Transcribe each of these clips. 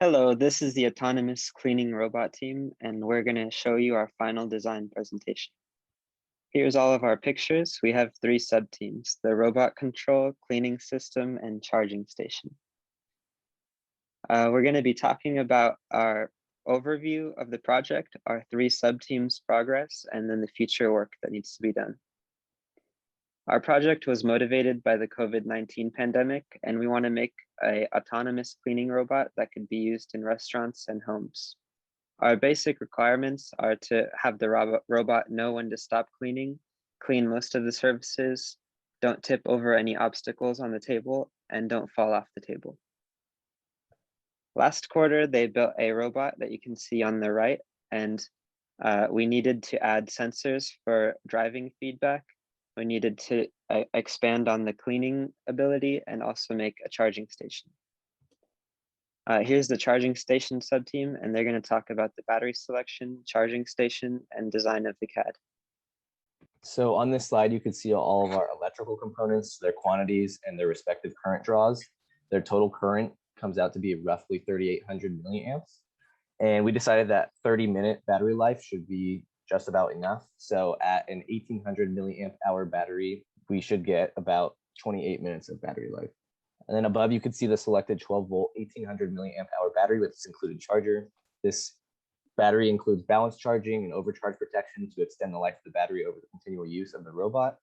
Hello, this is the autonomous cleaning robot team, and we're going to show you our final design presentation. Here's all of our pictures. We have three sub-teams: the robot control, cleaning system, and charging station. We're going to be talking about our overview of the project, our three sub-teams' progress, and then the future work that needs to be done. Our project was motivated by the COVID-19 pandemic, and we want to make an autonomous cleaning robot that could be used in restaurants and homes. Our basic requirements are to have the robot know when to stop cleaning, clean most of the surfaces, don't tip over any obstacles on the table, and don't fall off the table. Last quarter, they built a robot that you can see on the right, and we needed to add sensors for driving feedback. We needed to expand on the cleaning ability and also make a charging station. Here's the charging station sub-team, and they're going to talk about the battery selection, charging station, and design of the CAD. So on this slide, you can see all of our electrical components, their quantities, and their respective current draws. Their total current comes out to be roughly 3,800 milliamps. And we decided that 30-minute battery life should be just about enough. So at an 1,800 milliamp hour battery, we should get about 28 minutes of battery life. And then above, you can see the selected 12-volt, 1,800 milliamp hour battery with its included charger. This battery includes balance charging and overcharge protection to extend the life of the battery over the continual use of the robot.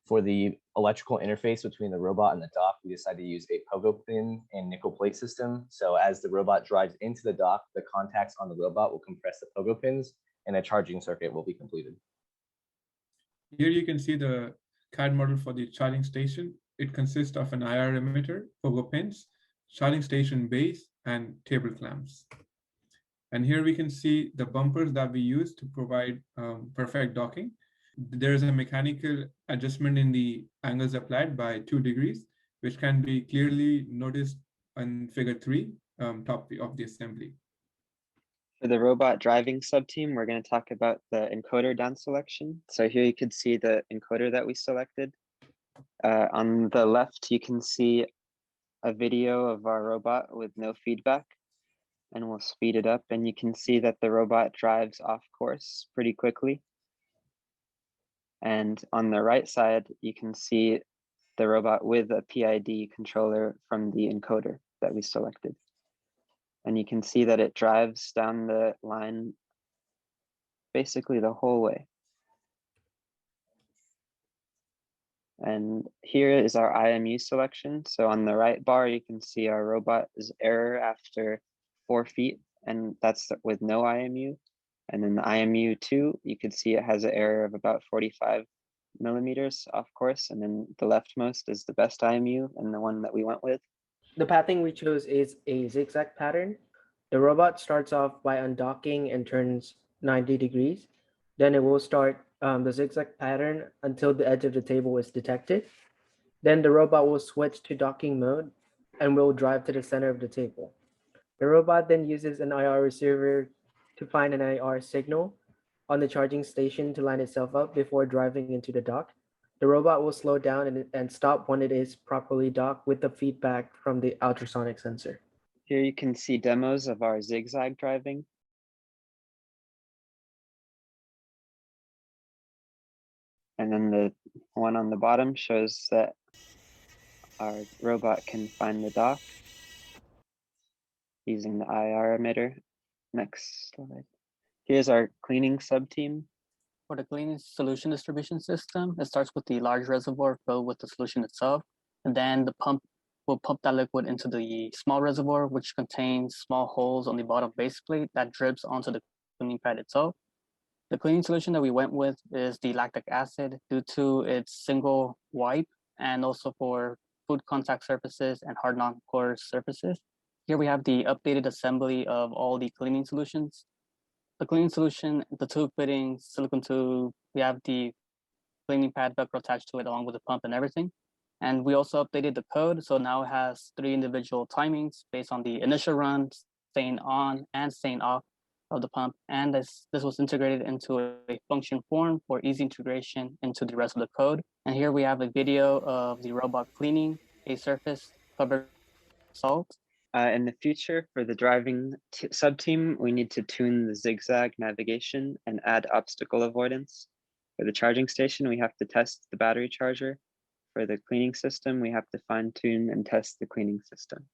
For the electrical interface between the robot and the dock, we decided to use a pogo pin and nickel plate system. So as the robot drives into the dock, the contacts on the robot will compress the pogo pins and a charging circuit will be completed. Here you can see the CAD model for the charging station. It consists of an IR emitter, pogo pins, charging station base, and table clamps. And here we can see the bumpers that we use to provide perfect docking. There is a mechanical adjustment in the angles applied by 2 degrees, which can be clearly noticed in figure 3, top of the assembly. For the robot driving sub-team, we're going to talk about the encoder down selection. So here you can see the encoder that we selected. On the left, you can see a video of our robot with no feedback, and we'll speed it up, and you can see that the robot drives off course pretty quickly. And on the right side, you can see the robot with a PID controller from the encoder that we selected. And you can see that it drives down the line basically the whole way. And here is our IMU selection. So on the right bar, you can see our robot's error after 4 feet, and that's with no IMU. And then the IMU2, you can see it has an error of about 45 millimeters off course. And then the leftmost is the best IMU and the one that we went with. The pathing we chose is a zigzag pattern. The robot starts off by undocking and turns 90 degrees. Then it will start the zigzag pattern until the edge of the table is detected. Then the robot will switch to docking mode and will drive to the center of the table. The robot then uses an IR receiver to find an IR signal on the charging station to line itself up before driving into the dock. The robot will slow down and stop when it is properly docked with the feedback from the ultrasonic sensor. Here you can see demos of our zigzag driving. And then the one on the bottom shows that our robot can find the dock using the IR emitter. Next slide. Here's our cleaning sub-team. For the cleaning solution distribution system, it starts with the large reservoir filled with the solution itself, and then the pump will pump that liquid into the small reservoir, which contains small holes on the bottom base plate that drips onto the cleaning pad itself. The cleaning solution that we went with is the lactic acid due to its single wipe and also for food contact surfaces and hard non-porous surfaces. Here we have the updated assembly of all the cleaning solutions. The cleaning solution, the tube fittings, silicone tube, we have the cleaning pad Velcro attached to it along with the pump and everything. And we also updated the code, so now it has 3 individual timings based on the initial run, staying on and staying off of the pump. And this was integrated into a function form for easy integration into the rest of the code. And here we have a video of the robot cleaning a surface covered with salt. In the future, for the driving sub-team, we need to tune the zigzag navigation and add obstacle avoidance. For the charging station, we have to test the battery charger. For the cleaning system, we have to fine tune and test the cleaning system.